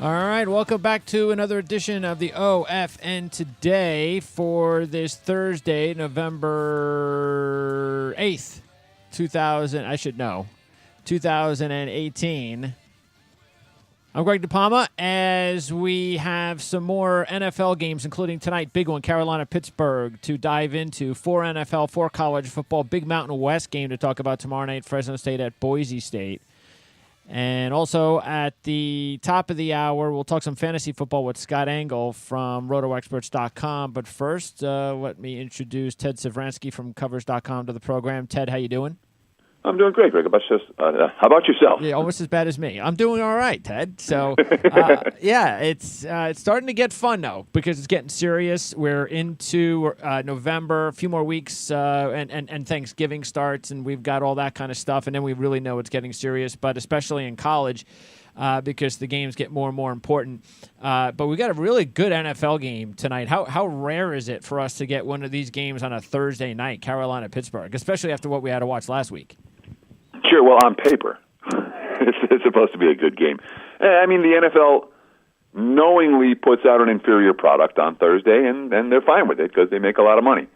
All right, welcome back to another edition of the OFN Today for this Thursday, November 8th, 2018. I'm Greg DePalma as we have some more NFL games, including tonight, big one, Carolina-Pittsburgh, to dive into. 4 NFL, 4 college football, Big Mountain West game to talk about tomorrow night, Fresno State at Boise State. And also at the top of the hour, we'll talk some fantasy football with Scott Engel from RotoExperts.com. But first, let me introduce Ted Sevransky from Covers.com to the program. Ted, how you doing? I'm doing great, Greg. How about yourself? Yeah, almost as bad as me. I'm doing all right, Ted. So, yeah, it's starting to get fun, though, because it's getting serious. We're into November, a few more weeks, and Thanksgiving starts, and we've got all that kind of stuff, and then we really know it's getting serious, but especially in college because the games get more and more important. But we got a really good NFL game tonight. How rare is it for us to get one of these games on a Thursday night, Carolina-Pittsburgh, especially after what we had to watch last week? Sure. Well, on paper, it's supposed to be a good game. I mean, the NFL knowingly puts out an inferior product on Thursday, and they're fine with it because they make a lot of money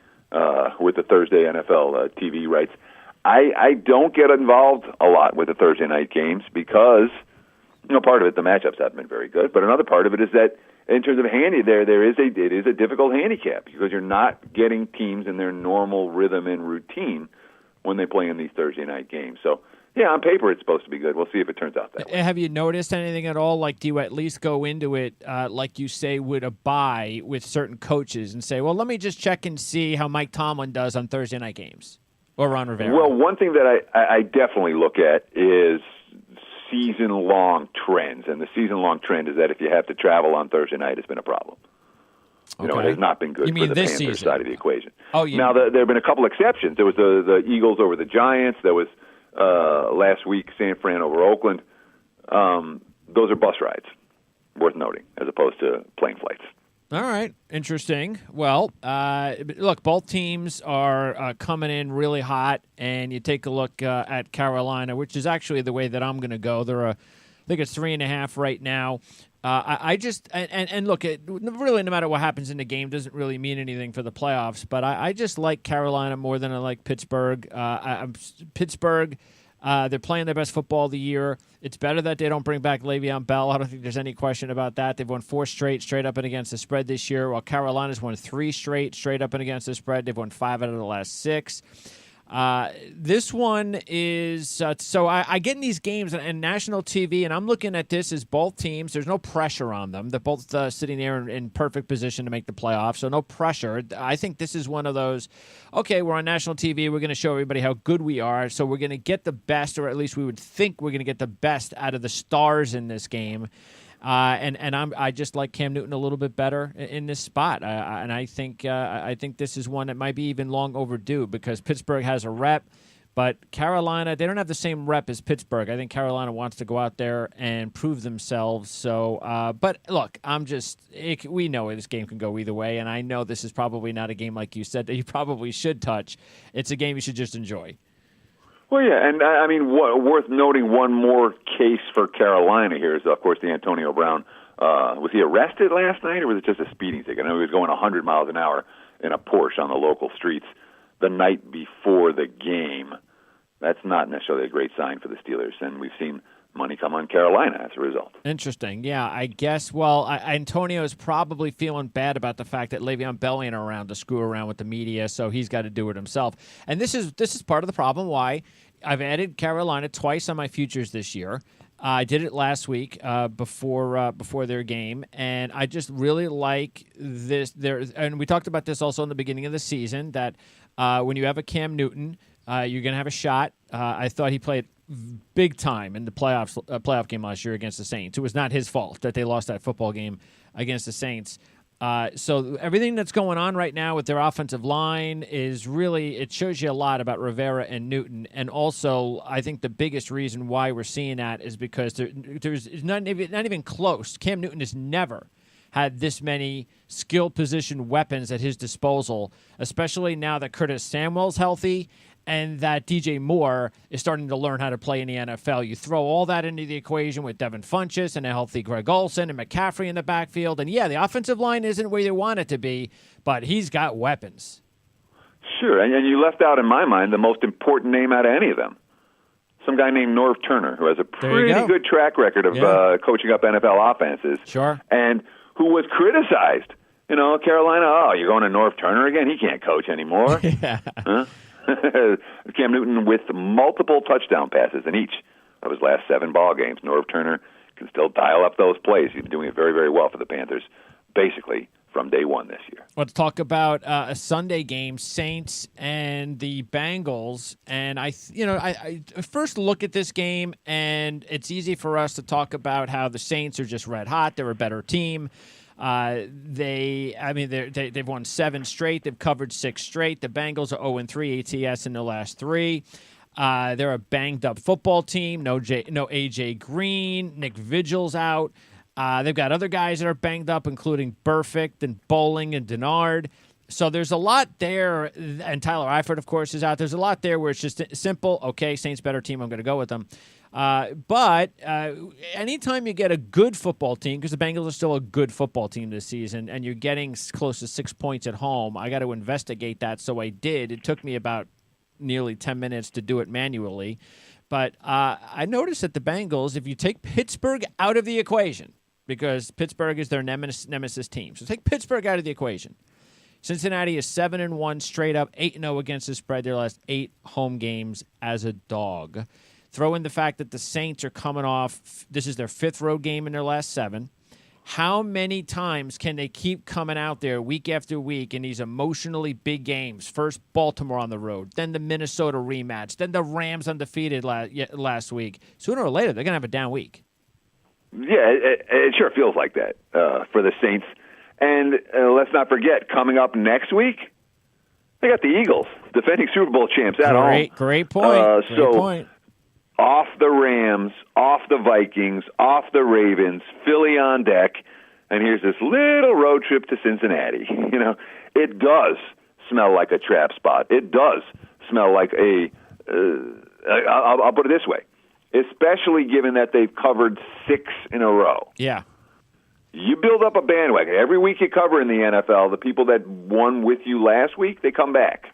with the Thursday NFL TV rights. I don't get involved a lot with the Thursday night games because, part of it, the matchups haven't been very good, but another part of it is that in terms of it is a difficult handicap because you're not getting teams in their normal rhythm and routine when they play in these Thursday night games. So, yeah, on paper it's supposed to be good. We'll see if it turns out that way. Have you noticed anything at all? Like, do you at least go into it, like you say, with a bye with certain coaches and say, well, let me just check and see how Mike Tomlin does on Thursday night games or Ron Rivera? Well, one thing that I definitely look at is season-long trends, and the season-long trend is that if you have to travel on Thursday night, it's been a problem. It has not been good for the Panthers side of the equation. Oh, Now, there have been a couple exceptions. There was the Eagles over the Giants. There was last week San Fran over Oakland. Those are bus rides, worth noting, as opposed to plane flights. All right. Interesting. Well, look, both teams are coming in really hot, and you take a look at Carolina, which is actually the way that I'm going to go. I think it's 3.5 right now. I just look, really no matter what happens in the game doesn't really mean anything for the playoffs, but I just like Carolina more than I like Pittsburgh. Pittsburgh, they're playing their best football of the year. It's better that they don't bring back Le'Veon Bell. I don't think there's any question about that. They've won 4 straight up and against the spread this year, while Carolina's won 3 straight up and against the spread. They've won 5 out of the last 6. This one is so I get in these games and national TV, and I'm looking at this as both teams. There's no pressure on them. They're both sitting there in perfect position to make the playoffs, so no pressure. I think this is one of those, okay, we're on national TV. We're going to show everybody how good we are, so we're going to get the best, or at least we would think we're going to get the best out of the stars in this game. I just like Cam Newton a little bit better in this spot, and I think this is one that might be even long overdue because Pittsburgh has a rep, but Carolina, they don't have the same rep as Pittsburgh. I think Carolina wants to go out there and prove themselves. So, but look, we know this game can go either way, and I know this is probably not a game like you said that you probably should touch. It's a game you should just enjoy. Well, yeah, and I mean, worth noting one more case for Carolina here is, of course, the Antonio Brown. Was he arrested last night, or was it just a speeding ticket? I know he was going 100 miles an hour in a Porsche on the local streets the night before the game. That's not necessarily a great sign for the Steelers, and we've seen money come on Carolina as a result. Interesting. Yeah, I guess, Antonio is probably feeling bad about the fact that Le'Veon Bell ain't around to screw around with the media, so he's got to do it himself. And this is part of the problem why I've added Carolina twice on my futures this year. I did it last week before their game, and I just really like this. And we talked about this also in the beginning of the season, that when you have a Cam Newton, you're going to have a shot. I thought he played big time in the playoff game last year against the Saints. It was not his fault that they lost that football game against the Saints. So everything that's going on right now with their offensive line is really, it shows you a lot about Rivera and Newton. And also, I think the biggest reason why we're seeing that is because there's not even close. Cam Newton has never had this many skill position weapons at his disposal, especially now that Curtis Samuel's healthy and that DJ Moore is starting to learn how to play in the NFL. You throw all that into the equation with Devin Funchess and a healthy Greg Olsen and McCaffrey in the backfield. And, yeah, the offensive line isn't where you want it to be, but he's got weapons. Sure, and you left out, in my mind, the most important name out of any of them. Some guy named Norv Turner, who has a pretty good track record of coaching up NFL offenses. Sure. And who was criticized. Carolina, you're going to Norv Turner again? He can't coach anymore. Yeah. Huh? Cam Newton with multiple touchdown passes in each of his last 7 ball games. Norv Turner can still dial up those plays. He's been doing it very, very well for the Panthers, basically from day one this year. Let's talk about a Sunday game, Saints and the Bengals. And I first look at this game, and it's easy for us to talk about how the Saints are just red hot. They're a better team. They've won 7 straight. They've covered 6 straight. The Bengals are 0-3 ATS in their last 3. They're a banged-up football team. No A.J. Green. Nick Vigil's out. They've got other guys that are banged up, including Burfict and Bowling and Denard. So there's a lot there, and Tyler Eifert, of course, is out. There's a lot there where it's just simple. Okay, Saints better team. I'm going to go with them. But anytime you get a good football team, because the Bengals are still a good football team this season, and you're getting close to 6 points at home, I got to investigate that. So I did. It took me about nearly 10 minutes to do it manually. But I noticed that the Bengals, if you take Pittsburgh out of the equation, because Pittsburgh is their nemesis team. So take Pittsburgh out of the equation. Cincinnati is 7-1 straight up, 8-0 against the spread their last 8 home games as a dog. Throw in the fact that the Saints are coming off, this is their 5th road game in their last 7. How many times can they keep coming out there week after week in these emotionally big games? First Baltimore on the road, then the Minnesota rematch, then the Rams undefeated last week. Sooner or later, they're going to have a down week. Yeah, it sure feels like that for the Saints. And let's not forget, coming up next week, they got the Eagles, defending Super Bowl champs at home. Great point. Great point. Off the Rams, off the Vikings, off the Ravens, Philly on deck, and here's this little road trip to Cincinnati. It does smell like a trap spot. It does smell like I'll put it this way. Especially given that they've covered 6 in a row. Yeah. You build up a bandwagon. Every week you cover in the NFL, the people that won with you last week, they come back.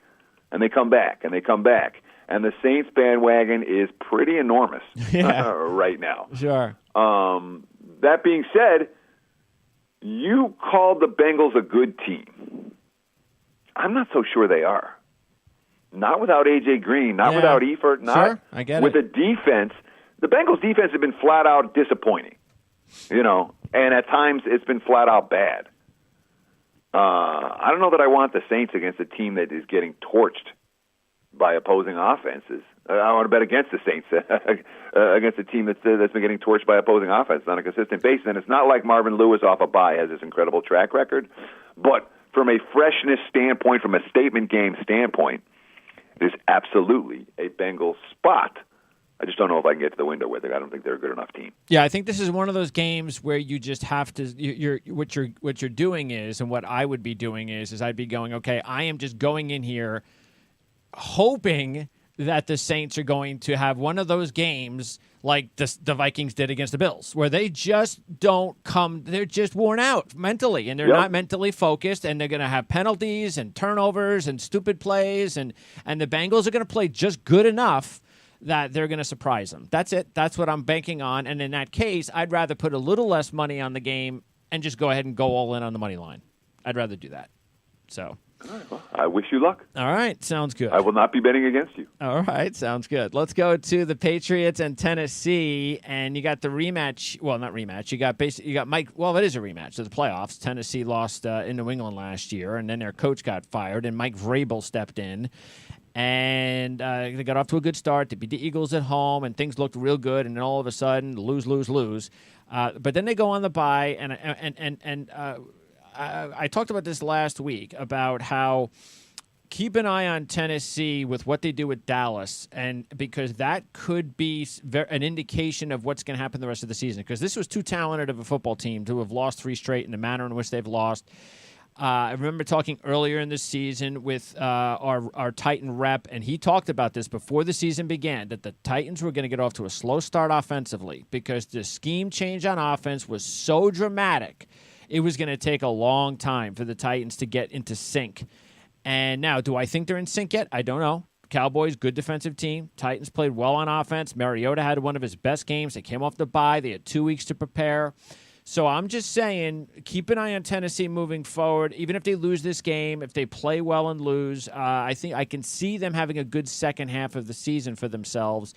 And they come back, and they come back. And the Saints bandwagon is pretty enormous right now. Sure. That being said, you called the Bengals a good team. I'm not so sure they are. Not without A.J. Green, not without Eifert, not I get with it. a defense. The Bengals' defense has been flat out disappointing, and at times it's been flat out bad. I don't know that I want the Saints against a team that is getting torched by opposing offenses. I want to bet against the Saints, against a team that's been getting torched by opposing offenses on a consistent basis. And it's not like Marvin Lewis off a bye has this incredible track record, but from a freshness standpoint, from a statement game standpoint, it is absolutely a Bengals spot. I just don't know if I can get to the window with it. I don't think they're a good enough team. Yeah, I think this is one of those games where you just have to. What you're doing is, and what I would be doing is I'd be going, okay, I am just going in here, hoping that the Saints are going to have one of those games like the Vikings did against the Bills, where they just don't come, they're just worn out mentally, and they're not mentally focused, and they're going to have penalties and turnovers and stupid plays, and the Bengals are going to play just good enough that they're going to surprise them. That's it. That's what I'm banking on, and in that case, I'd rather put a little less money on the game and just go ahead and go all in on the money line. I'd rather do that. So... All right, well, I wish you luck. All right, sounds good. I will not be betting against you. All right, sounds good. Let's go to the Patriots and Tennessee, and you got the rematch. Well, not rematch. You got Mike. Well, it is a rematch of the playoffs. Tennessee lost in New England last year, and then their coach got fired, and Mike Vrabel stepped in, and they got off to a good start. They beat the Eagles at home, and things looked real good, and then all of a sudden, lose. But then they go on the bye, and I talked about this last week about how keep an eye on Tennessee with what they do with Dallas, and because that could be an indication of what's going to happen the rest of the season, because this was too talented of a football team to have lost 3 straight in the manner in which they've lost. I remember talking earlier in the season with our Titan rep, and he talked about this before the season began, that the Titans were going to get off to a slow start offensively because the scheme change on offense was so dramatic. It was going to take a long time for the Titans to get into sync. And now, do I think they're in sync yet? I don't know. Cowboys, good defensive team. Titans played well on offense. Mariota had one of his best games. They came off the bye. They had 2 weeks to prepare. So I'm just saying, keep an eye on Tennessee moving forward. Even if they lose this game, if they play well and lose, I think I can see them having a good second half of the season for themselves.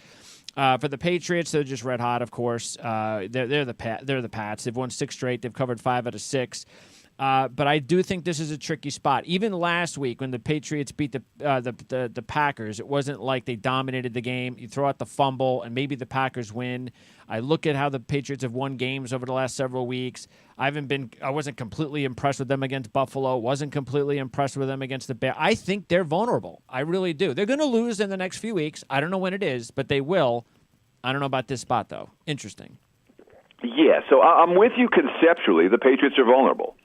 For the Patriots, they're just red hot, of course. They're the Pats. They've won 6 straight. They've covered 5 out of 6. But I do think this is a tricky spot. Even last week when the Patriots beat the Packers, it wasn't like they dominated the game. You throw out the fumble, and maybe the Packers win. I look at how the Patriots have won games over the last several weeks. I wasn't completely impressed with them against Buffalo. Wasn't completely impressed with them against the Bears. I think they're vulnerable. I really do. They're going to lose in the next few weeks. I don't know when it is, but they will. I don't know about this spot, though. Interesting. Yeah, so I'm with you conceptually. The Patriots are vulnerable.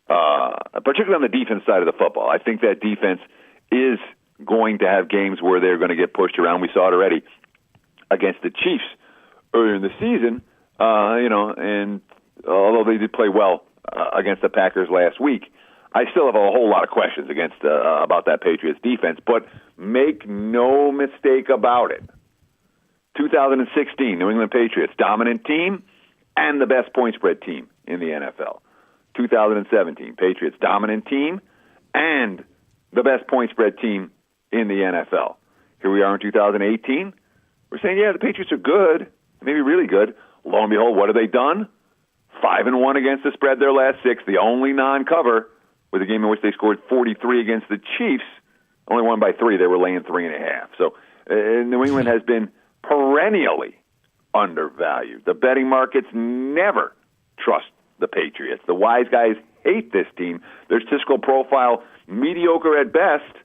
Particularly on the defense side of the football. I think that defense is going to have games where they're going to get pushed around. We saw it already against the Chiefs earlier in the season, and although they did play well against the Packers last week, I still have a whole lot of questions about that Patriots defense. But make no mistake about it. 2016, New England Patriots, dominant team and the best point spread team in the NFL. 2017, Patriots, dominant team and the best point spread team in the NFL. Here we are in 2018. We're saying, yeah, the Patriots are good, maybe really good. Lo and behold, what have they done? 5-1 against the spread their last 6. The only non-cover was a game in which they scored 43 against the Chiefs. Only won by 3. They were laying 3.5. So New England has been perennially undervalued. The betting markets never trust the Patriots. The wise guys hate this team. Their statistical profile, mediocre at best,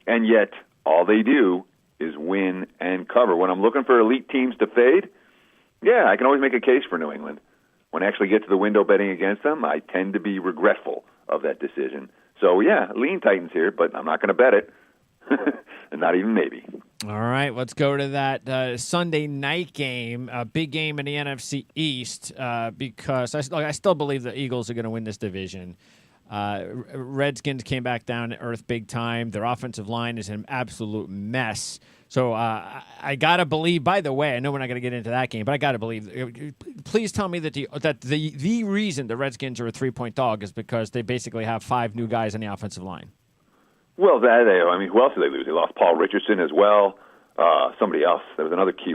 and yet all they do is win and cover. When I'm looking for elite teams to fade, yeah, I can always make a case for New England. When I actually get to the window betting against them, I tend to be regretful of that decision. So, yeah, lean Titans here, but I'm not going to bet it. Not even maybe. All right, let's go to that Sunday night game, a big game in the NFC East, because I still believe the Eagles are going to win this division. Redskins came back down to earth big time. Their offensive line is an absolute mess. So I got to believe, by the way, I know we're not going to get into that game, but I got to believe. Please tell me that the reason the Redskins are a 3-point dog is because they basically have 5 new guys on the offensive line. Well, who else did they lose? They lost Paul Richardson as well. Somebody else. There was another key.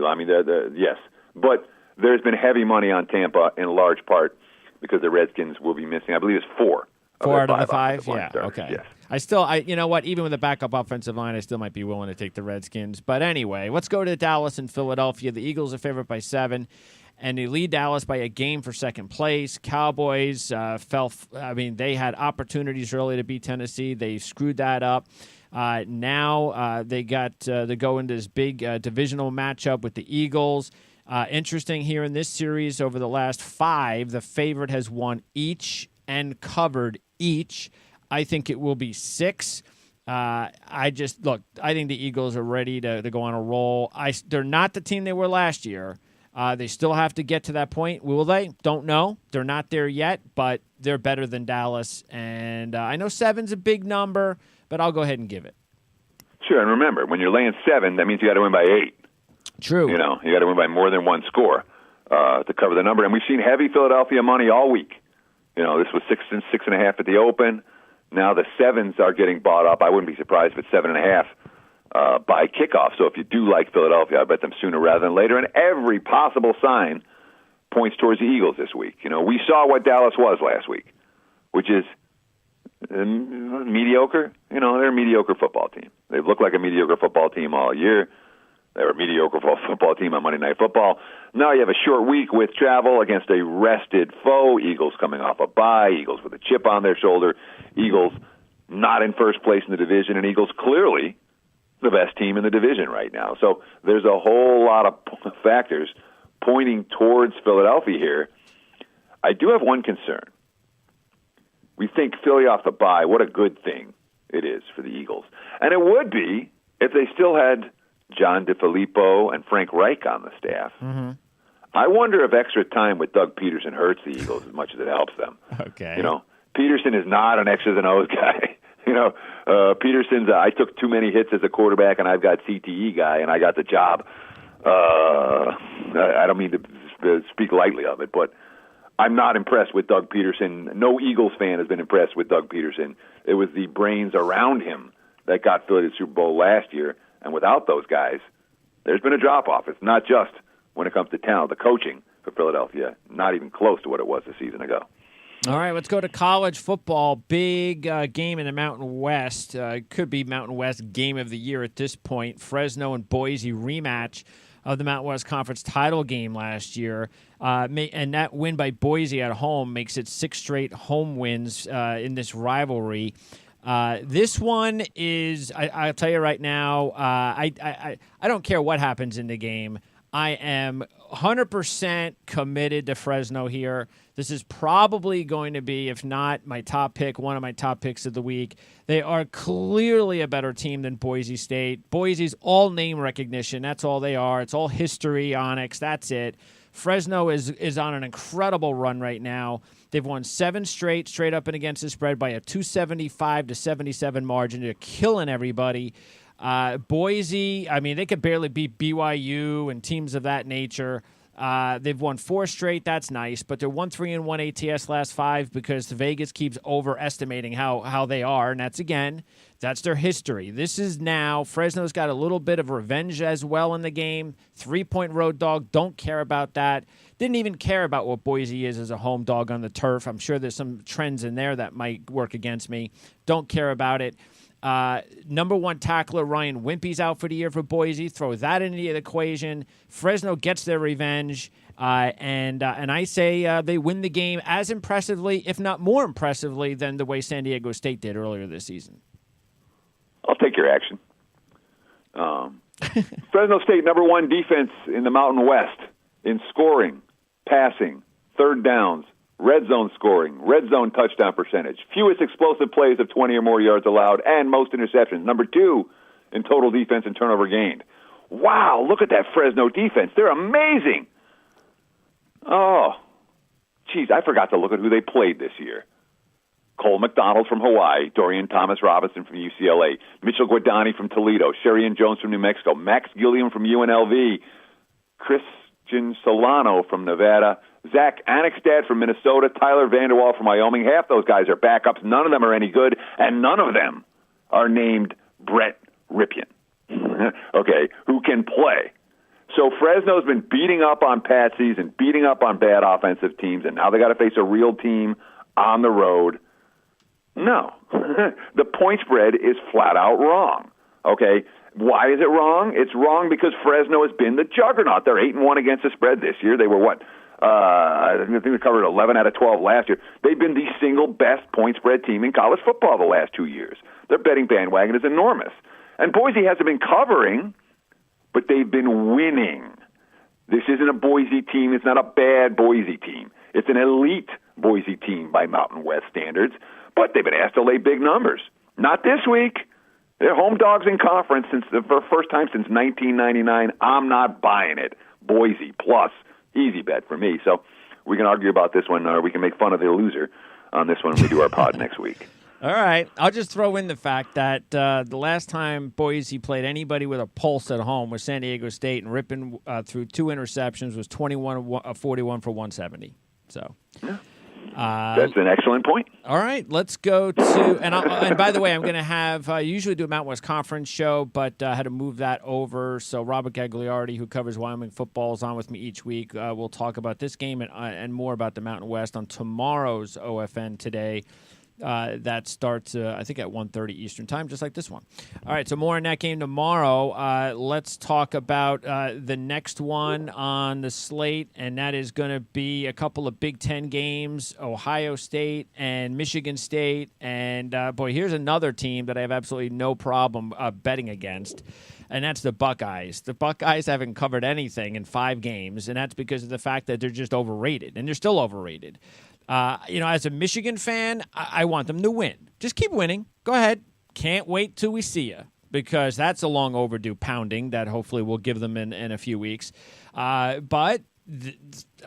Yes. But there's been heavy money on Tampa in large part because the Redskins will be missing, I believe it's 4. 4 out of the 5? Yeah, okay. Yes. You know what? Even with a backup offensive line, I still might be willing to take the Redskins. But anyway, let's go to Dallas and Philadelphia. The Eagles are favored by 7. And they lead Dallas by a game for second place. Cowboys they had opportunities early to beat Tennessee. They screwed that up. Now they go into this big divisional matchup with the Eagles. Interesting here in this series, over the last 5, the favorite has won each and covered each. I think it will be 6. I think the Eagles are ready to go on a roll. They're not the team they were last year. They still have to get to that point. Will they? Don't know. They're not there yet, but they're better than Dallas. And I know 7's a big number, but I'll go ahead and give it. Sure, and remember, when you're laying 7, that means you got to win by 8. True. You got to win by more than 1 score to cover the number. And we've seen heavy Philadelphia money all week. This was 6 and 6.5 at the open. Now the 7s are getting bought up. I wouldn't be surprised if it's 7.5. By kickoff. So if you do like Philadelphia, I bet them sooner rather than later. And every possible sign points towards the Eagles this week. We saw what Dallas was last week, which is mediocre. They're a mediocre football team. They've looked like a mediocre football team all year. They were a mediocre football team on Monday Night Football. Now you have a short week with travel against a rested foe. Eagles coming off a bye. Eagles with a chip on their shoulder. Eagles not in first place in the division. And Eagles clearly the best team in the division right now. So there's a whole lot of factors pointing towards Philadelphia here. I do have one concern. we think Philly off the bye, what a good thing it is for the Eagles. And it would be if they still had John DeFilippo and Frank Reich on the staff. Mm-hmm. I wonder if extra time with Doug Peterson hurts the Eagles as much as it helps them. Okay. You know, Peterson is not an X's and O's guy. You know, Peterson's, I took too many hits as a quarterback, and I've got CTE guy, and I got the job. I don't mean to speak lightly of it, but I'm not impressed with Doug Peterson. No Eagles fan has been impressed with Doug Peterson. It was the brains around him that got Philly to the Super Bowl last year, and without those guys, there's been a drop-off. It's not just when it comes to talent. The coaching for Philadelphia, not even close to what it was a season ago. All right, let's go to college football. Big game in the Mountain West. Could be Mountain West game of the year at this point. Fresno and Boise rematch of the Mountain West Conference title game last year. And that win by Boise at home makes it 6 straight home wins in this rivalry. This one is, I'll tell you right now, I don't care what happens in the game. I am 100% committed to Fresno here. This is probably going to be, if not my top pick, one of my top picks of the week. They are clearly a better team than Boise State. Boise's all name recognition. That's all they are. It's all history, Onyx. That's it. Fresno is on an incredible run right now. They've won 7 straight up and against the spread by a 275-77 margin. They're killing everybody. Boise, I mean, they could barely beat BYU and teams of that nature. They've won 4 straight. That's nice. But they're 1-3-1 ATS last 5 because Vegas keeps overestimating how they are. And that's their history. This is now, Fresno's got a little bit of revenge as well in the game. 3-point road dog. Don't care about that. Didn't even care about what Boise is as a home dog on the turf. I'm sure there's some trends in there that might work against me. Don't care about it. Number 1 tackler Ryan Wimpy's out for the year for Boise. Throw that into the equation. Fresno gets their revenge, and I say they win the game as impressively, if not more impressively, than the way San Diego State did earlier this season. I'll take your action. Fresno State, number 1 defense in the Mountain West in scoring, passing, third downs, red zone scoring, red zone touchdown percentage, fewest explosive plays of 20 or more yards allowed, and most interceptions. Number 2 in total defense and turnover gained. Wow, look at that Fresno defense. They're amazing. Oh, geez, I forgot to look at who they played this year. Cole McDonald from Hawaii, Dorian Thomas-Robinson from UCLA, Mitchell Guadani from Toledo, Sherian Jones from New Mexico, Max Gilliam from UNLV, Christian Solano from Nevada, Zach Anixtad from Minnesota, Tyler Vanderwall from Wyoming. Half those guys are backups. None of them are any good, and none of them are named Brett Ripien, okay, who can play. So Fresno's been beating up on patsies and beating up on bad offensive teams, and now they got to face a real team on the road. No. The point spread is flat out wrong, okay? Why is it wrong? It's wrong because Fresno has been the juggernaut. They're 8-1 against the spread this year. They were what? I think we covered 11 out of 12 last year. They've been the single best point spread team in college football the last 2 years. Their betting bandwagon is enormous. And Boise hasn't been covering, but they've been winning. This isn't a Boise team. It's not a bad Boise team. It's an elite Boise team by Mountain West standards, but they've been asked to lay big numbers. Not this week. They're home dogs in conference for the first time since 1999. I'm not buying it. Boise plus. Easy bet for me. So we can argue about this one, or we can make fun of the loser on this one when we do our pod next week. All right. I'll just throw in the fact that the last time Boise played anybody with a pulse at home was San Diego State, and Rippon threw 2 interceptions, was 21-41 for 170. So yeah. That's an excellent point. All right, let's go to and by the way, I'm going to have usually do a Mountain West Conference show, but I had to move that over. So Robert Gagliardi, who covers Wyoming football, is on with me each week. We'll talk about this game and more about the Mountain West on tomorrow's OFN Today. That starts, I think, at 1:30 Eastern Time, just like this one. All right, so more on that game tomorrow. Let's talk about the next one on the slate, and that is going to be a couple of Big Ten games, Ohio State and Michigan State. And, boy, here's another team that I have absolutely no problem betting against, and that's the Buckeyes. The Buckeyes haven't covered anything in 5 games, and that's because of the fact that they're just overrated, and they're still overrated. As a Michigan fan, I want them to win. Just keep winning. Go ahead. Can't wait till we see you, because that's a long overdue pounding that hopefully we'll give them in a few weeks. But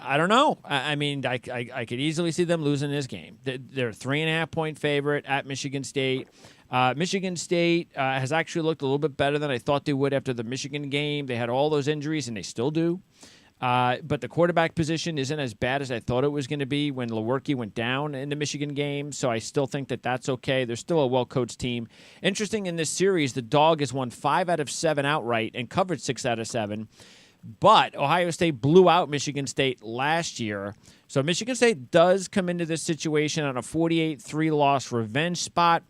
I don't know. I could easily see them losing this game. They're a 3.5-point favorite at Michigan State. Michigan State has actually looked a little bit better than I thought they would after the Michigan game. They had all those injuries, and they still do. But the quarterback position isn't as bad as I thought it was going to be when Lewerke went down in the Michigan game, so I still think that that's okay. They're still a well-coached team. Interesting, in this series, the Dog has won 5 out of 7 outright and covered 6 out of 7. But Ohio State blew out Michigan State last year. So Michigan State does come into this situation on a 48-3 loss revenge spot.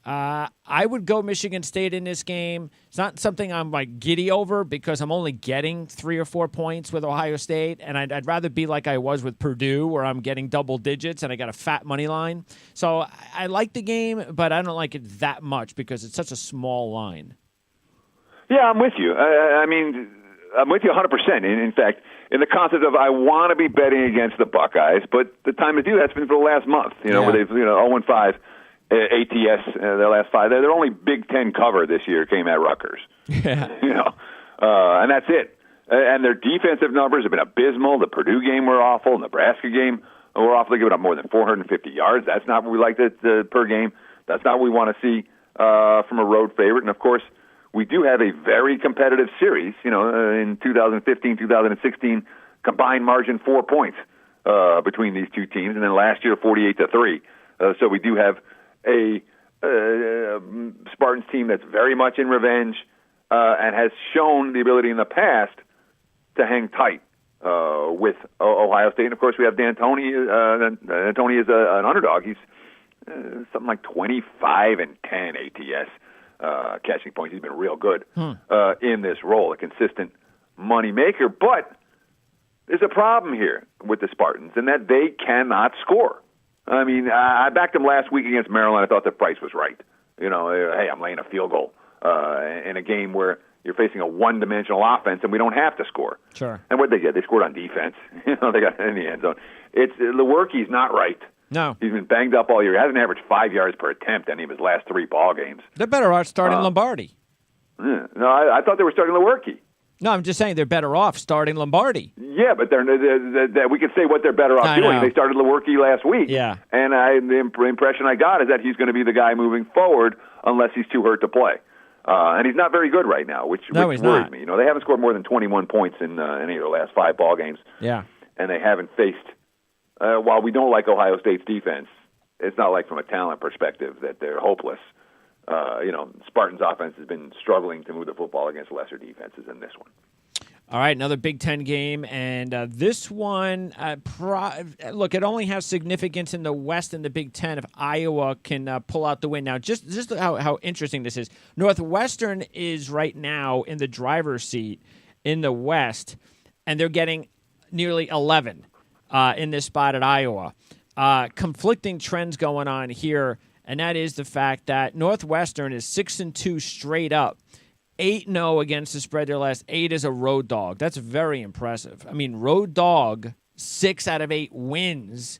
I would go Michigan State in this game. It's not something I'm giddy over, because I'm only getting 3 or 4 points with Ohio State, and I'd rather be like I was with Purdue, where I'm getting double digits and I got a fat money line. So I like the game, but I don't like it that much because it's such a small line. Yeah, I'm with you. I'm with you 100%. In fact, in the concept of I want to be betting against the Buckeyes, but the time to do that's been for the last month. Where they've 0-5 ATS their last 5. Their only Big Ten cover this year came at Rutgers. Yeah. And that's it. And their defensive numbers have been abysmal. The Purdue game were awful. Nebraska game were awful. They give up more than 450 yards. That's not what we like per game. That's not what we want to see from a road favorite. And of course, we do have a very competitive series, in 2015, 2016, combined margin 4 points between these two teams, and then last year 48-3. So we do have a Spartans team that's very much in revenge and has shown the ability in the past to hang tight with Ohio State. And of course, we have D'Antoni. D'Antoni is an underdog. He's something like 25-10 ATS. Catching points. He's been real good in this role, a consistent money maker. But there's a problem here with the Spartans, in that they cannot score. I backed them last week against Maryland. I thought the price was right. Hey, I'm laying a field goal in a game where you're facing a one-dimensional offense and we don't have to score. Sure. And what they get? They scored on defense. They got in the end zone. Lewerke's not right. No. He's been banged up all year. He hasn't averaged 5 yards per attempt any of his last 3 ball games. They're better off starting Lombardi. No, I thought they were starting Lewerke. No, I'm just saying they're better off starting Lombardi. Yeah, but they're we can say what they're better off doing. They started Lewerke last week. Yeah. And the impression I got is that he's going to be the guy moving forward unless he's too hurt to play. And he's not very good right now, which worries me. They haven't scored more than 21 points in any of their last 5 ball games. Yeah. And they haven't faced, while we don't like Ohio State's defense, it's not like from a talent perspective that they're hopeless. Spartans' offense has been struggling to move the football against lesser defenses in this one. All right, another Big Ten game, and this one, look, it only has significance in the West in the Big Ten if Iowa can pull out the win. Now, just how interesting this is, Northwestern is right now in the driver's seat in the West, and they're getting nearly 11 in this spot at Iowa. Conflicting trends going on here, and that is the fact that Northwestern is 6-2 straight up. 8-0 against the spread their last 8 as a road dog. That's very impressive. Road dog, 6 out of 8 wins.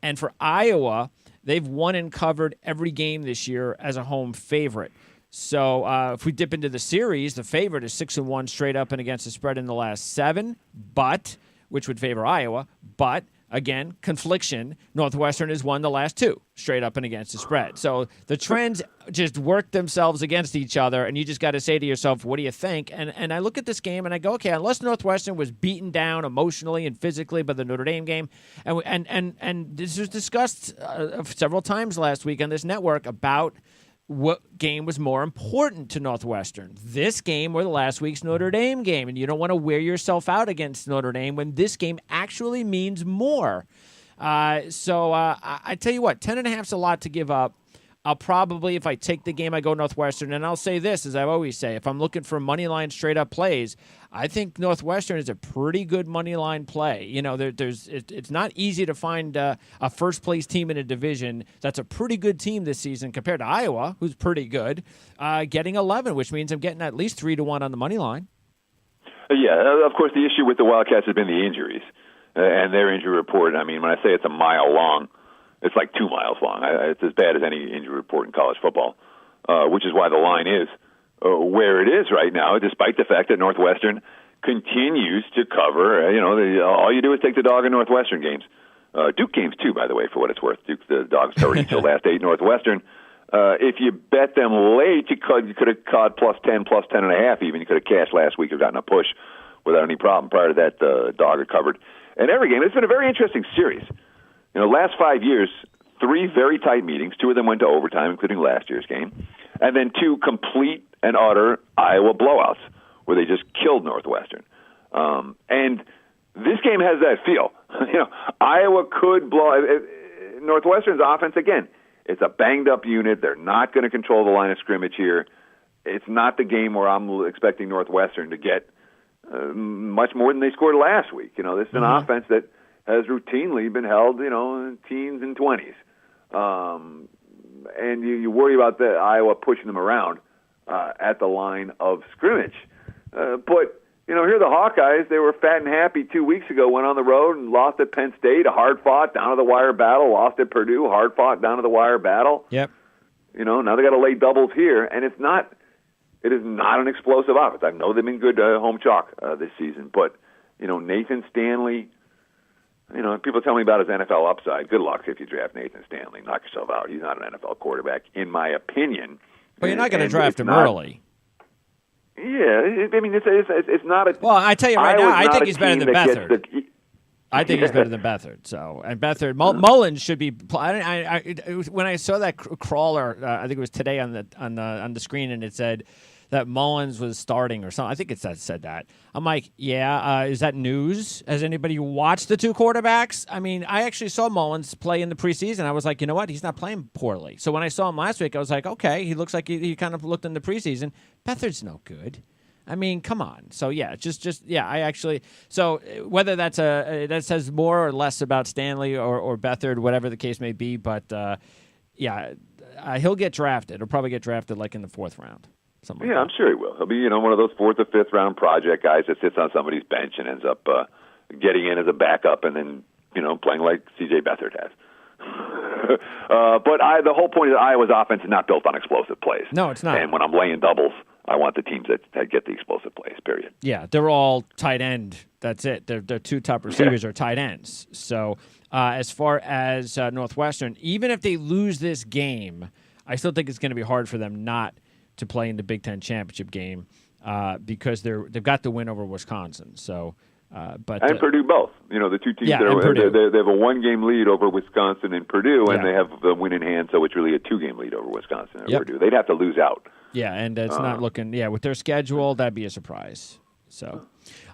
And for Iowa, they've won and covered every game this year as a home favorite. So if we dip into the series, the favorite is 6-1 straight up and against the spread in the last 7, which would favor Iowa. But again, confliction, Northwestern has won the last 2 straight up and against the spread. So the trends just work themselves against each other, and you just got to say to yourself, what do you think? And I look at this game, and I go, okay, unless Northwestern was beaten down emotionally and physically by the Notre Dame game, and this was discussed several times last week on this network about what game was more important to Northwestern, this game or the last week's Notre Dame game. And you don't want to wear yourself out against Notre Dame when this game actually means more. So I tell you what, 10.5 is a lot to give up. I'll probably, if I take the game, I go Northwestern. And I'll say this, as I always say, if I'm looking for money line straight up plays, I think Northwestern is a pretty good money line play. It's not easy to find a first place team in a division that's a pretty good team this season compared to Iowa, who's pretty good, getting 11, which means I'm getting at least 3-1 on the money line. Yeah, of course, the issue with the Wildcats has been the injuries. and their injury report, I mean, when I say it's a mile long, it's like 2 miles long. It's as bad as any injury report in college football, which is why the line is where it is right now, despite the fact that Northwestern continues to cover. All you do is take the dog in Northwestern games. Duke games, too, by the way, for what it's worth. Duke, the dogs covered each of the last 8 Northwestern. If you bet them late, you could have caught plus 10, plus 10.5 even. You could have cashed last week or gotten a push without any problem. Prior to that, the dog had covered. And every game, it's been a very interesting series. Last 5 years, 3 very tight meetings. 2 of them went to overtime, including last year's game. And then 2 complete and utter Iowa blowouts where they just killed Northwestern. And this game has that feel. Iowa could blow. Northwestern's offense, again, it's a banged-up unit. They're not going to control the line of scrimmage here. It's not the game where I'm expecting Northwestern to get much more than they scored last week. This is an offense that has routinely been held, in teens and 20s. And you worry about the Iowa pushing them around at the line of scrimmage. But here the Hawkeyes, they were fat and happy 2 weeks ago, went on the road and lost at Penn State, a hard-fought, down-to-the-wire battle, lost at Purdue, hard-fought, down-to-the-wire battle. Yep. Now they got to lay doubles here, and it is not an explosive offense. I know they've been good home chalk this season, but, Nathan Stanley, people tell me about his NFL upside. Good luck if you draft Nathan Stanley. Knock yourself out. He's not an NFL quarterback, in my opinion. But you're not going to draft him early. Yeah, it's not a. Well, I tell you right now, I think he's better than Beathard. I think he's better than Beathard. So, and Beathard, Mullins should be. When I saw that crawler, I think it was today on the screen, and it said that Mullins was starting or something. I think it said that. I'm like, yeah, is that news? Has anybody watched the 2 quarterbacks? I mean, I actually saw Mullins play in the preseason. I was like, you know what? He's not playing poorly. So when I saw him last week, I was like, okay, he looks like he kind of looked in the preseason. Beathard's no good. I mean, come on. So yeah, I actually. So whether that says more or less about Stanley or Beathard, whatever the case may be, but he'll get drafted. He'll probably get drafted like in the 4th round. Yeah, I'm sure he will. He'll be, one of those 4th or 5th round project guys that sits on somebody's bench and ends up getting in as a backup and then, playing like C.J. Beathard has. But the whole point is that Iowa's offense is not built on explosive plays. No, it's not. And when I'm laying doubles, I want the teams that get the explosive plays, period. Yeah, they're all tight end. That's it. Their 2 top receivers are tight ends. So as far as Northwestern, even if they lose this game, I still think it's going to be hard for them not to play in the Big Ten championship game because they've got the win over Wisconsin. So, and Purdue both. The 2 teams. Yeah, and Purdue. They have a 1-game lead over Wisconsin and Purdue, and they have the win in hand. So it's really a 2-game lead over Wisconsin and Purdue. They'd have to lose out. Yeah, and it's not looking. Yeah, with their schedule, that'd be a surprise. So,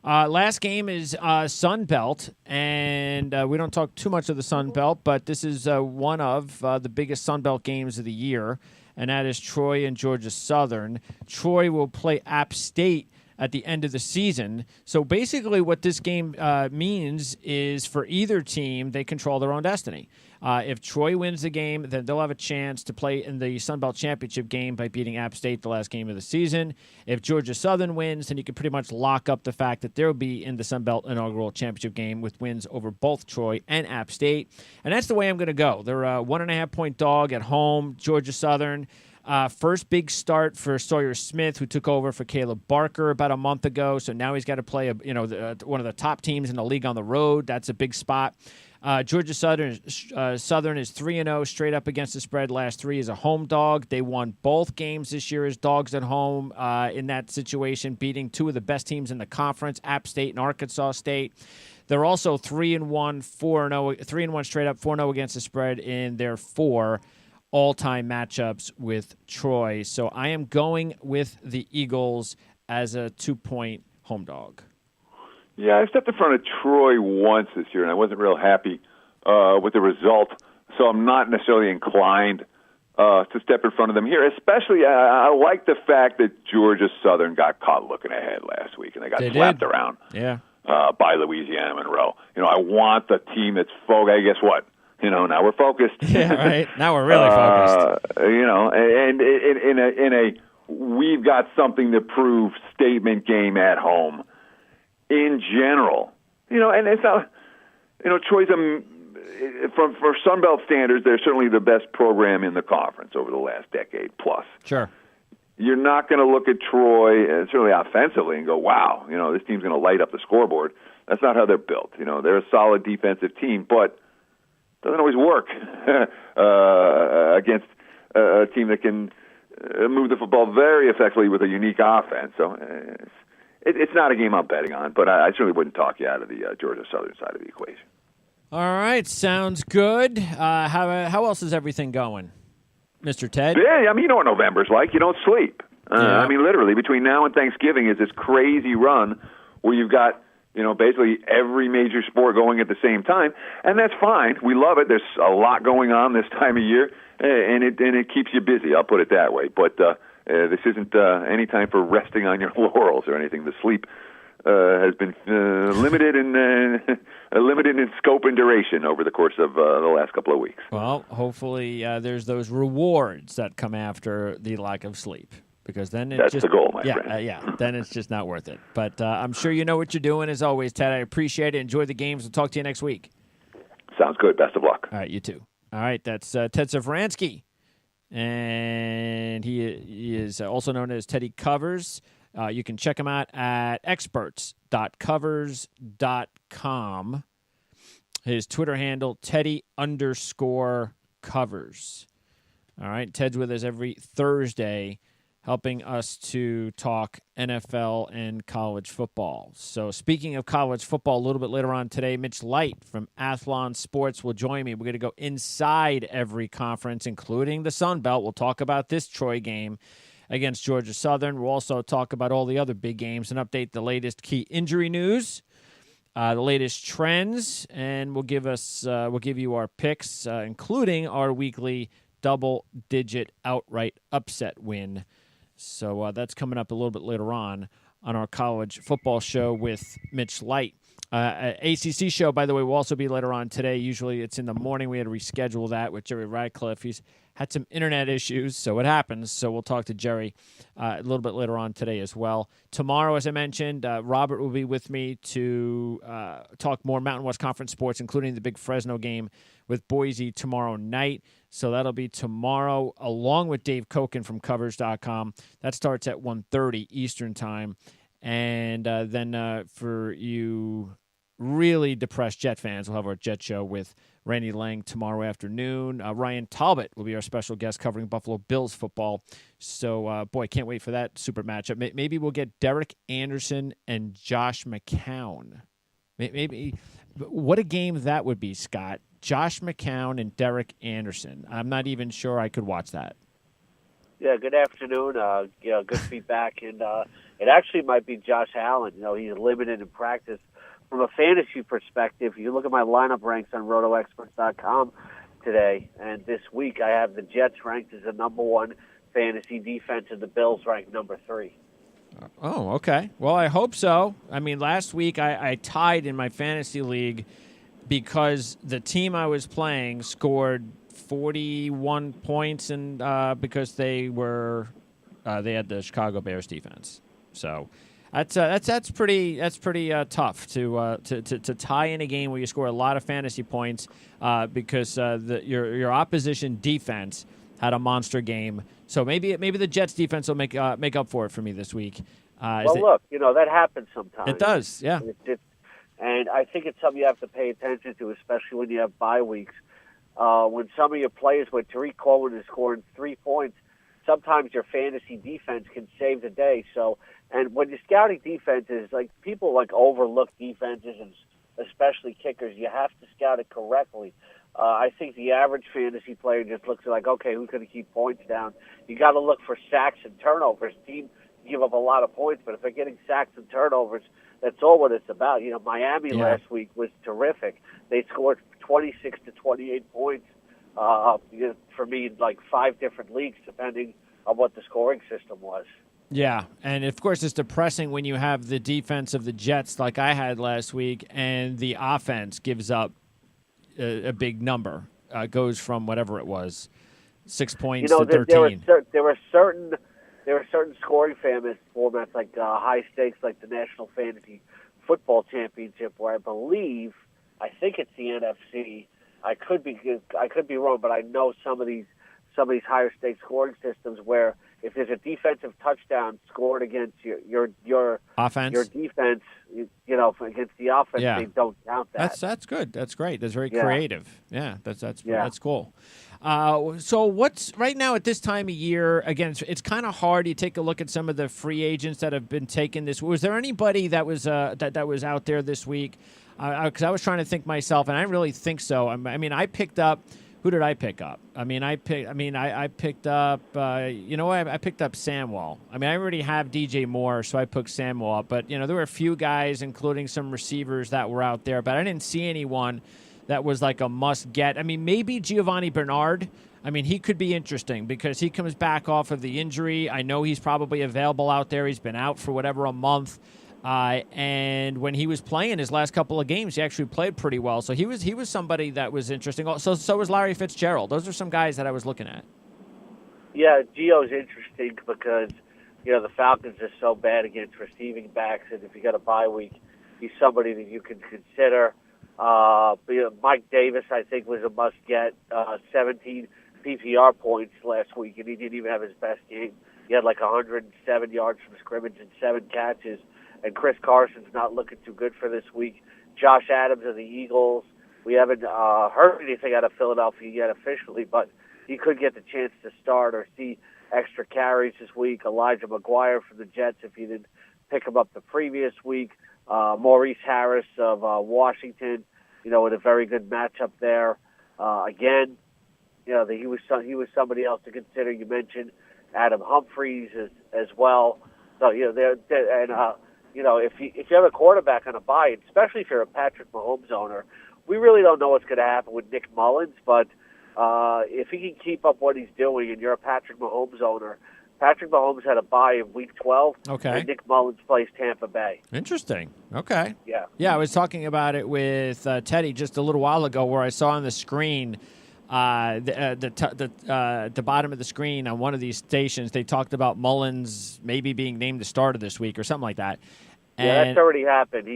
last game is Sun Belt, and we don't talk too much of the Sun Belt, but this is one of the biggest Sun Belt games of the year. And that is Troy and Georgia Southern. Troy will play App State at the end of the season. So basically what this game means is for either team, they control their own destiny. If Troy wins the game, then they'll have a chance to play in the Sun Belt Championship game by beating App State the last game of the season. If Georgia Southern wins, then you can pretty much lock up the fact that they'll be in the Sun Belt inaugural championship game with wins over both Troy and App State. And that's the way I'm going to go. They're a 1.5-point dog at home, Georgia Southern. First big start for Sawyer Smith, who took over for Caleb Barker about a month ago. So now he's got to play one of the top teams in the league on the road. That's a big spot. Georgia Southern is 3-0 straight up against the spread. Last 3 is a home dog. They won both games this year as dogs at home in that situation, beating 2 of the best teams in the conference, App State and Arkansas State. They're also 3-1, 4-0, 3-1 straight up, 4-0 against the spread in their 4 all-time matchups with Troy. So I am going with the Eagles as a 2-point home dog. Yeah, I stepped in front of Troy once this year, and I wasn't real happy with the result. So I'm not necessarily inclined to step in front of them here. Especially, I like the fact that Georgia Southern got caught looking ahead last week, and they got slapped around by Louisiana Monroe. I want the team that's focused. Guess what? Now we're focused. Yeah, right. Now we're really focused. And in a we've got something to prove statement game at home. In general, and it's not. Troy's for Sun Belt standards, they're certainly the best program in the conference over the last decade plus. Sure. You're not going to look at Troy, certainly offensively, and go, wow, this team's going to light up the scoreboard. That's not how they're built. They're a solid defensive team, but it doesn't always work against a team that can move the football very effectively with a unique offense. So it's not a game I'm betting on, but I certainly wouldn't talk you out of the Georgia Southern side of the equation. All right, sounds good. How else is everything going, Mr. Ted? Yeah, you know what November's like. You don't sleep. Literally, between now and Thanksgiving is this crazy run where you've got, basically every major sport going at the same time, and that's fine. We love it. There's a lot going on this time of year, and it keeps you busy. I'll put it that way. But this isn't any time for resting on your laurels or anything. The sleep has been limited in scope and duration over the course of the last couple of weeks. Well, hopefully there's those rewards that come after the lack of sleep, because then that's the goal, my friend. Then it's just not worth it. But I'm sure you know what you're doing as always, Ted. I appreciate it. Enjoy the games. We'll talk to you next week. Sounds good. Best of luck. All right, you too. All right, that's Ted Sevransky, and he is also known as Teddy Covers. You can check him out at experts.covers.com. His Twitter handle, Teddy_covers. All right, Ted's with us every Thursday, helping us to talk NFL and college football. So speaking of college football, a little bit later on today, Mitch Light from Athlon Sports will join me. We're going to go inside every conference, including the Sun Belt. We'll talk about this Troy game against Georgia Southern. We'll also talk about all the other big games and update the latest key injury news, the latest trends, and we'll give you our picks, including our weekly double-digit outright upset win. So that's coming up a little bit later on our college football show with Mitch Light. ACC show, by the way, will also be later on today. Usually it's in the morning. We had to reschedule that with Jerry Radcliffe. He's had some internet issues, so it happens. So we'll talk to Jerry a little bit later on today as well. Tomorrow, as I mentioned, Robert will be with me to talk more Mountain West Conference sports, including the big Fresno game with Boise tomorrow night. So that'll be tomorrow, along with Dave Koken from Covers.com. That starts at 1:30 Eastern Time. And then for you really depressed Jet fans, we'll have our Jet show with Randy Lang tomorrow afternoon. Ryan Talbot will be our special guest covering Buffalo Bills football. So, can't wait for that super matchup. Maybe we'll get Derek Anderson and Josh McCown. Maybe what a game that would be, Scott. Josh McCown and Derek Anderson. I'm not even sure I could watch that. Yeah, good afternoon. Good feedback. And it actually might be Josh Allen. He's limited in practice. From a fantasy perspective, you look at my lineup ranks on rotoexperts.com today, and this week I have the Jets ranked as the number one fantasy defense and the Bills ranked number 3. Oh, okay. Well, I hope so. I mean, last week I tied in my fantasy league because the team I was playing scored 41 points, and because they had the Chicago Bears defense. So that's pretty tough to tie in a game where you score a lot of fantasy points because your opposition defense had a monster game. So maybe the Jets defense will make up for it for me this week. Look, that happens sometimes. It does, yeah. And I think it's something you have to pay attention to, especially when you have bye weeks. When some of your players, when Tariq Coleman is scoring 3 points, sometimes your fantasy defense can save the day. So, and when you're scouting defenses, people overlook defenses, and especially kickers. You have to scout it correctly. I think the average fantasy player just looks at okay, who's going to keep points down? You got to look for sacks and turnovers. Teams give up a lot of points, but if they're getting sacks and turnovers, that's all what it's about. Miami last week was terrific. They scored 26 to 28 points for me in 5 different leagues, depending on what the scoring system was. Yeah, and of course it's depressing when you have the defense of the Jets like I had last week, and the offense gives up a big number. Goes from whatever it was, 6 points to 13. There were certain scoring formats like high stakes, like the National Fantasy Football Championship, where I believe I think it's the NFC. I could be wrong, but I know some of these higher stakes scoring systems where if there's a defensive touchdown scored against your offense, your defense, against the offense, they don't count that. That's good. That's great. That's very creative. Yeah, that's cool. So what's right now at this time of year? Again, it's kind of hard. You take a look at some of the free agents that have been taken this. Was there anybody that was that was out there this week? Because I was trying to think myself, and I really think so. I mean, I picked up. Who did I pick up? I picked up. I picked up Samwell. I mean, I already have DJ Moore, so I picked Samwell up. But there were a few guys, including some receivers, that were out there. But I didn't see anyone that was like a must get. I mean, maybe Giovanni Bernard. I mean, he could be interesting because he comes back off of the injury. I know he's probably available out there. He's been out for a month. And when he was playing his last couple of games, he actually played pretty well. So he was somebody that was interesting. So was Larry Fitzgerald. Those are some guys that I was looking at. Yeah, Gio's interesting because the Falcons are so bad against receiving backs, and if you got a bye week, he's somebody that you can consider. Mike Davis, I think, was a must get. 17 PPR points last week, and he didn't even have his best game. He had like 107 yards from scrimmage and 7 catches. And Chris Carson's not looking too good for this week. Josh Adams of the Eagles. We haven't heard anything out of Philadelphia yet officially, but he could get the chance to start or see extra carries this week. Elijah McGuire from the Jets, if he didn't pick him up the previous week. Maurice Harris of Washington, with a very good matchup there. Again, he was somebody else to consider. You mentioned Adam Humphries as well. So if you have a quarterback on a bye, especially if you're a Patrick Mahomes owner, we really don't know what's going to happen with Nick Mullins. But if he can keep up what he's doing, and you're a Patrick Mahomes owner, Patrick Mahomes had a bye in Week 12, and Nick Mullins plays Tampa Bay. Interesting. Okay. Yeah. I was talking about it with Teddy just a little while ago, where I saw on the screen. The bottom of the screen on one of these stations, they talked about Mullins maybe being named the starter this week or something like that. And that's already happened.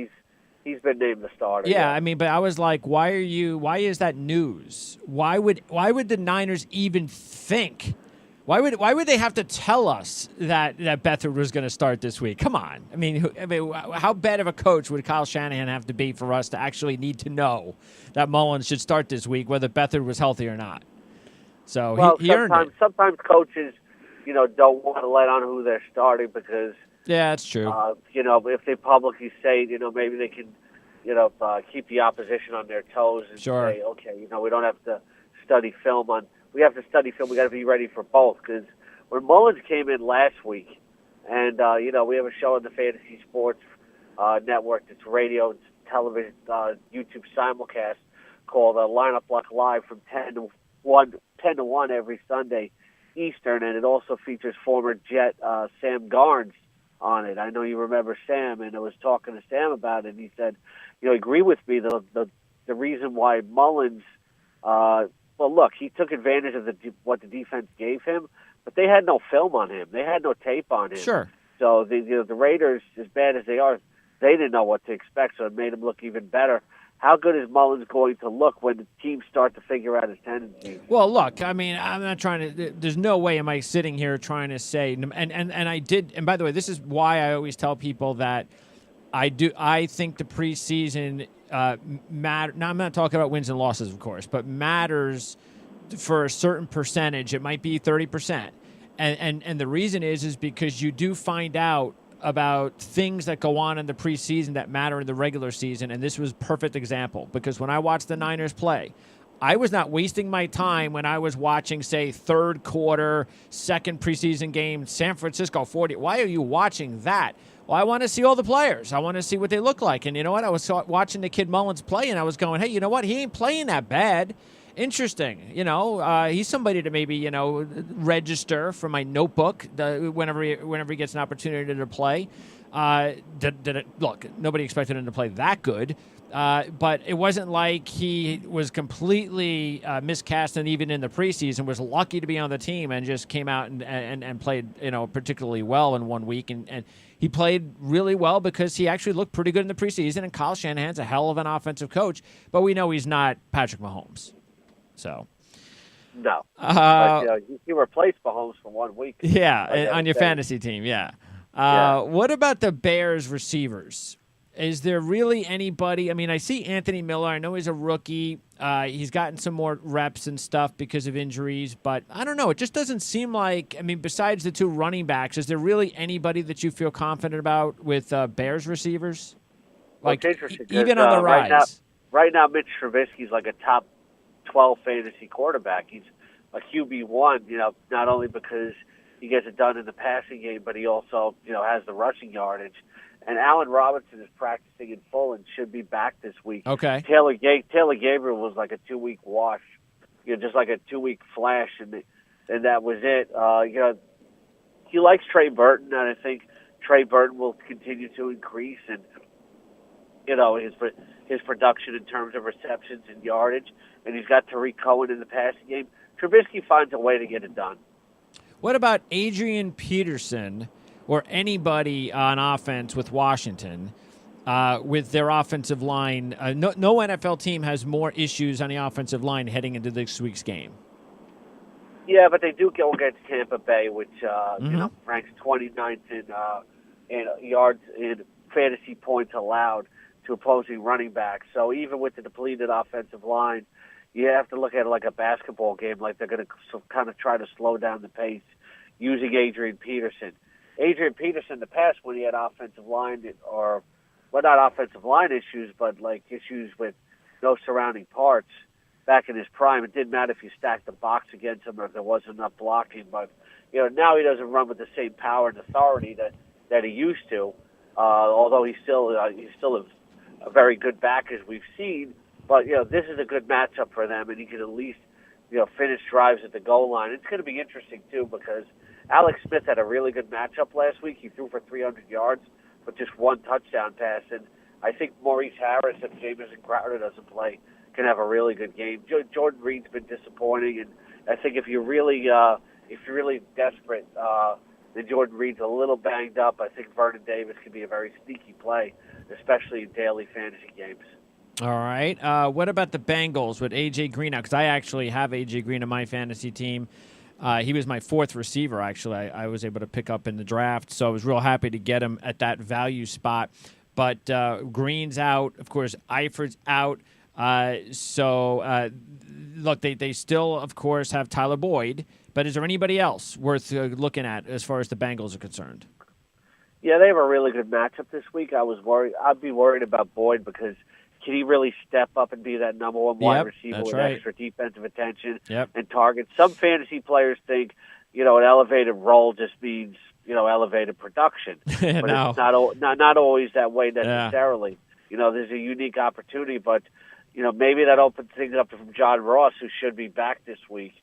He's been named the starter. Yeah, I mean, but I was like, why is that news? Why would the Niners even think? Why would they have to tell us that Beathard was going to start this week? Come on. I mean, how bad of a coach would Kyle Shanahan have to be for us to actually need to know that Mullins should start this week, whether Beathard was healthy or not? So he earned it. Sometimes coaches, don't want to let on who they're starting because that's true. If they publicly say, maybe they can, keep the opposition on their toes and say, okay, we don't have to study film on. We have to study film. We got to be ready for both because when Mullins came in last week, and we have a show on the Fantasy Sports Network. It's radio, it's television, YouTube simulcast called Lineup Block Live from 10 to 1 every Sunday Eastern, and it also features former Jet Sam Garnes on it. I know you remember Sam, and I was talking to Sam about it, and he said, agree with me the reason why Mullins. Well, look, he took advantage of what the defense gave him, but they had no film on him. They had no tape on him. Sure. So the Raiders, as bad as they are, they didn't know what to expect, so it made him look even better. How good is Mullins going to look when the teams start to figure out his tendencies? Well, look, I mean, I'm not trying to. There's no way am I sitting here trying to say, and I did. And by the way, this is why I always tell people that I think the preseason. Matter. Now, I'm not talking about wins and losses, of course, but matters for a certain percentage. It might be 30%, and the reason is because you do find out about things that go on in the preseason that matter in the regular season, and this was a perfect example because when I watched the Niners play, I was not wasting my time when I was watching, say, third quarter, second preseason game, San Francisco 40. Why are you watching that? Well, I want to see all the players. I want to see what they look like. And you know what? I was watching the kid Mullins play, and I was going, hey, you know what? He ain't playing that bad. Interesting. He's somebody to maybe, register for my notebook whenever he gets an opportunity to play. Look, nobody expected him to play that good. but it wasn't like he was completely miscast, and even in the preseason was lucky to be on the team and just came out and played particularly well in 1 week. And he played really well because he actually looked pretty good in the preseason, and Kyle Shanahan's a hell of an offensive coach, but we know he's not Patrick Mahomes. So. No. But, he replaced Mahomes for 1 week. Yeah, on your fantasy team, yeah. What about the Bears receivers? Is there really anybody? I mean, I see Anthony Miller. I know he's a rookie. He's gotten some more reps and stuff because of injuries, but I don't know. It just doesn't seem like, I mean, besides the two running backs, is there really anybody that you feel confident about with Bears receivers? Like, even on the rise. Right now, Mitch Trubisky's like a top 12 fantasy quarterback. He's a QB1, not only because he gets it done in the passing game, but he also, has the rushing yardage. And Allen Robinson is practicing in full and should be back this week. Okay. Taylor Gabriel was like a 2-week wash, just like a 2-week flash, and that was it. He likes Trey Burton, and I think Trey Burton will continue to increase, and his production in terms of receptions and yardage. And he's got Tariq Cohen in the passing game. Trubisky finds a way to get it done. What about Adrian Peterson or anybody on offense with Washington with their offensive line? No NFL team has more issues on the offensive line heading into this week's game. Yeah, but they do go against Tampa Bay, which ranks 29th in yards in fantasy points allowed to opposing running backs. So even with the depleted offensive line, you have to look at it like a basketball game, like they're going to kind of try to slow down the pace using Adrian Peterson. Adrian Peterson, in the past, when he had offensive line, not offensive line issues, but like issues with no surrounding parts back in his prime, it didn't matter if you stacked the box against him or if there wasn't enough blocking. But now he doesn't run with the same power and authority that he used to. Although he's still a very good back, as we've seen. But, this is a good matchup for them, and he can at least, finish drives at the goal line. It's going to be interesting, too, because Alex Smith had a really good matchup last week. He threw for 300 yards, but just one touchdown pass. And I think Maurice Harris, if Jamison Crowder doesn't play, can have a really good game. Jordan Reed's been disappointing, and I think if you're really desperate, then Jordan Reed's a little banged up. I think Vernon Davis could be a very sneaky play, especially in daily fantasy games. All right. What about the Bengals with A.J. Green now? Because I actually have A.J. Green on my fantasy team. He was my fourth receiver, actually. I was able to pick up in the draft, so I was real happy to get him at that value spot. But Green's out. Of course, Eifert's out. Look, they still, of course, have Tyler Boyd. But is there anybody else worth looking at as far as the Bengals are concerned? Yeah, they have a really good matchup this week. I'd be worried about Boyd because can he really step up and be that number one wide receiver with extra defensive attention and targets? Some fantasy players think, an elevated role just means, elevated production. But it's not always that way necessarily. Yeah. There's a unique opportunity, but, maybe that opens things up from John Ross, who should be back this week.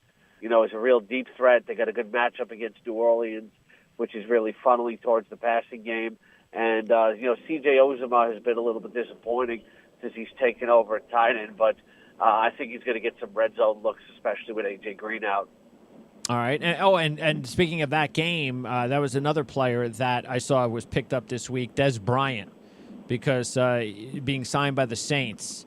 Is a real deep threat. They got a good matchup against New Orleans, which is really funneling towards the passing game. And, C.J. Uzomah has been a little bit disappointing since he's taken over at tight end, but I think he's going to get some red zone looks, especially with A.J. Green out. All right. And speaking of that game, that was another player that I saw was picked up this week, Des Bryant, because being signed by the Saints.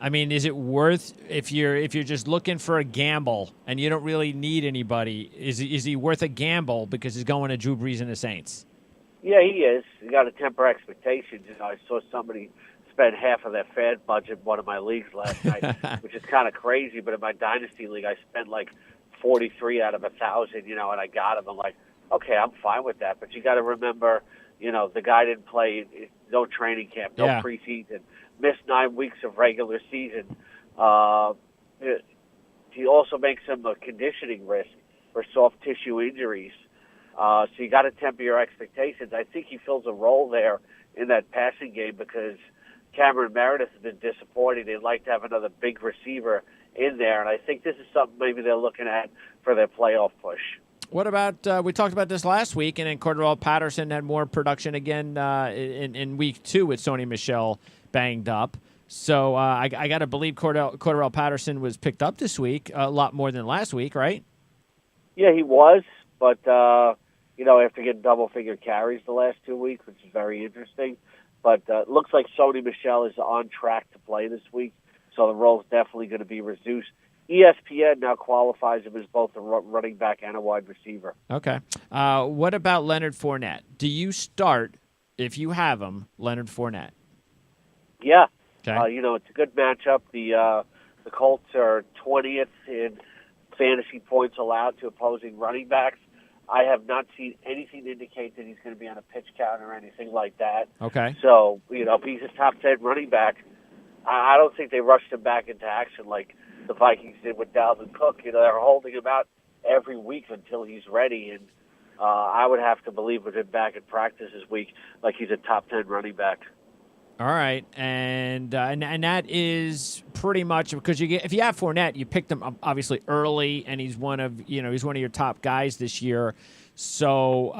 I mean, is it worth, if you're just looking for a gamble and you don't really need anybody, is he worth a gamble because he's going to Drew Brees and the Saints? Yeah, he is. You got to temper expectations. I saw somebody spend half of their fan budget in one of my leagues last night, which is kind of crazy. But in my dynasty league, I spent like 43 out of 1,000, and I got him. I'm like, okay, I'm fine with that. But you got to remember, the guy didn't play, no training camp, no preseason, missed 9 weeks of regular season. He also makes him a conditioning risk for soft tissue injuries. So you got to temper your expectations. I think he fills a role there in that passing game because Cameron Meredith has been disappointing. They'd like to have another big receiver in there, and I think this is something maybe they're looking at for their playoff push. What about, we talked about this last week, and then Cordarrelle Patterson had more production again in week 2 with Sony Michel banged up. So I got to believe Cordarrelle Patterson was picked up this week a lot more than last week, right? Yeah, he was, but, after getting double-figure carries the last 2 weeks, which is very interesting. But it looks like Sony Michel is on track to play this week, so the role's definitely going to be reduced. ESPN now qualifies him as both a running back and a wide receiver. Okay. What about Leonard Fournette? Do you start, if you have him, Leonard Fournette? Yeah. Okay. It's a good matchup. The Colts are 20th in fantasy points allowed to opposing running backs. I have not seen anything to indicate that he's going to be on a pitch count or anything like that. Okay. So, if he's a top 10 running back, I don't think they rushed him back into action like the Vikings did with Dalvin Cook. They're holding him out every week until he's ready, and I would have to believe with him back in practice this week like he's a top 10 running back. All right, and that is pretty much because if you have Fournette, you picked him obviously early, and he's one of your top guys this year. So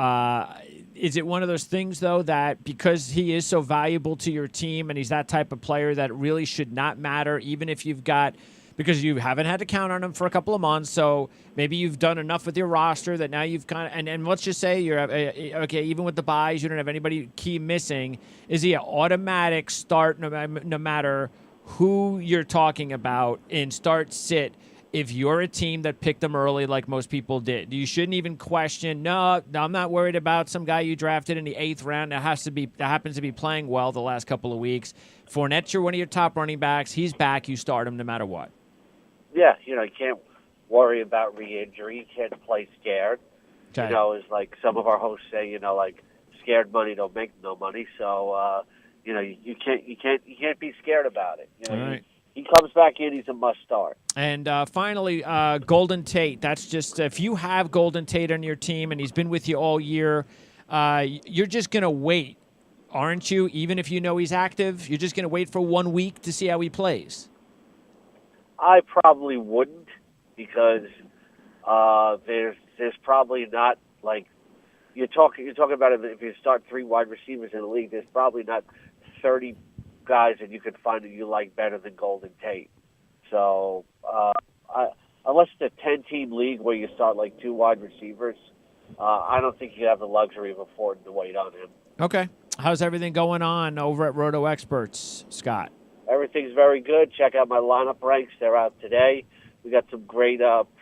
is it one of those things though that because he is so valuable to your team and he's that type of player that it really should not matter even if you've got because you haven't had to count on him for a couple of months, so maybe you've done enough with your roster that now you've kind of and let's just say you're okay. Even with the buys, you don't have anybody key missing. Is he an automatic start no matter who you're talking about in start sit? If you're a team that picked them early, like most people did, you shouldn't even question. No, I'm not worried about some guy you drafted in the 8th round that happens to be playing well the last couple of weeks. Fournette's one of your top running backs. He's back. You start him no matter what. Yeah, you can't worry about re-injury. You can't play scared. Okay. As like some of our hosts say, like scared money don't make no money. So, you can't be scared about it. All right. He comes back in, he's a must start. And finally, Golden Tate. That's just if you have Golden Tate on your team and he's been with you all year, you're just going to wait, aren't you? Even if you know he's active, you're just going to wait for 1 week to see how he plays. I probably wouldn't because there's probably not like you're talking about it. If you start 3 wide receivers in the league, there's probably not 30 guys that you could find that you like better than Golden Tate. So unless it's a 10-team league where you start like 2 wide receivers, I don't think you have the luxury of affording to wait on him. Okay. How's everything going on over at Roto Experts, Scott? Everything's very good. Check out my lineup ranks. They're out today. We got some great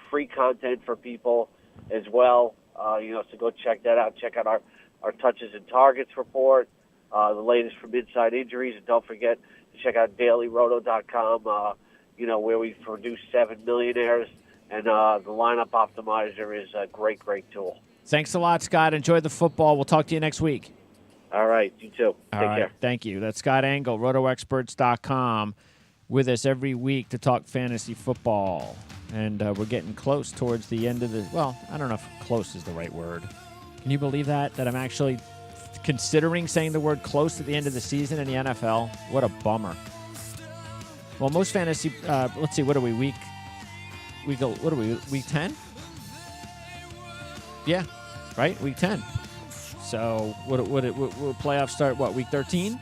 free content for people as well. So go check that out. Check out our touches and targets report, the latest from Inside Injuries, and don't forget to check out dailyroto.com, where we produce 7 millionaires, and the lineup optimizer is a great, great tool. Thanks a lot, Scott. Enjoy the football. We'll talk to you next week. All right, you too. Take care. Thank you. That's Scott Engel, rotoexperts.com, with us every week to talk fantasy football. And we're getting close towards the end of I don't know if close is the right word. Can you believe that I'm actually considering saying the word close at the end of the season in the NFL? What a bummer. Well, most fantasy, let's see, what are we, week 10? Yeah, right, week 10. So, what playoffs start, week 13?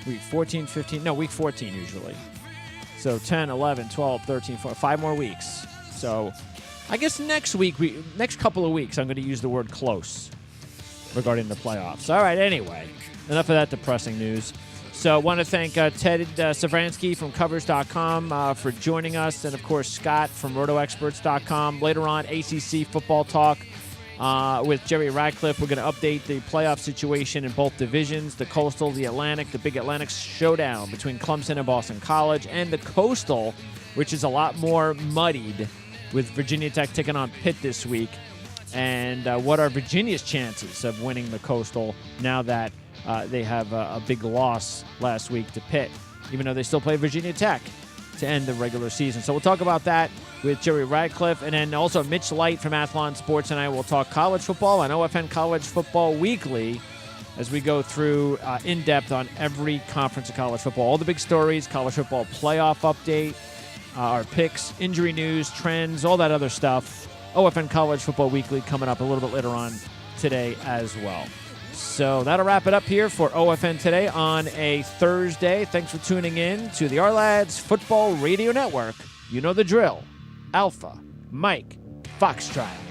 Week 14, 15? No, week 14 usually. So, 10, 11, 12, 13, 14, 5 more weeks. So, I guess next couple of weeks, I'm going to use the word close regarding the playoffs. All right, anyway, enough of that depressing news. So, I want to thank Ted Sevransky from Covers.com for joining us, and, of course, Scott from RotoExperts.com. Later on, ACC football talk. With Jerry Radcliffe, we're going to update the playoff situation in both divisions, the Coastal, the Atlantic, the big Atlantic showdown between Clemson and Boston College, and the Coastal, which is a lot more muddied with Virginia Tech taking on Pitt this week. And what are Virginia's chances of winning the Coastal now that they have a big loss last week to Pitt, even though they still play Virginia Tech to end the regular season. So we'll talk about that with Jerry Radcliffe, and then also Mitch Light from Athlon Sports and I will talk college football and OFN College Football Weekly as we go through in-depth on every conference of college football. All the big stories, college football playoff update, our picks, injury news, trends, all that other stuff. OFN College Football Weekly coming up a little bit later on today as well. So that'll wrap it up here for OFN Today on a Thursday. Thanks for tuning in to the Our-Lads Football Radio Network. You know the drill. Alpha, Mike, Foxtrot.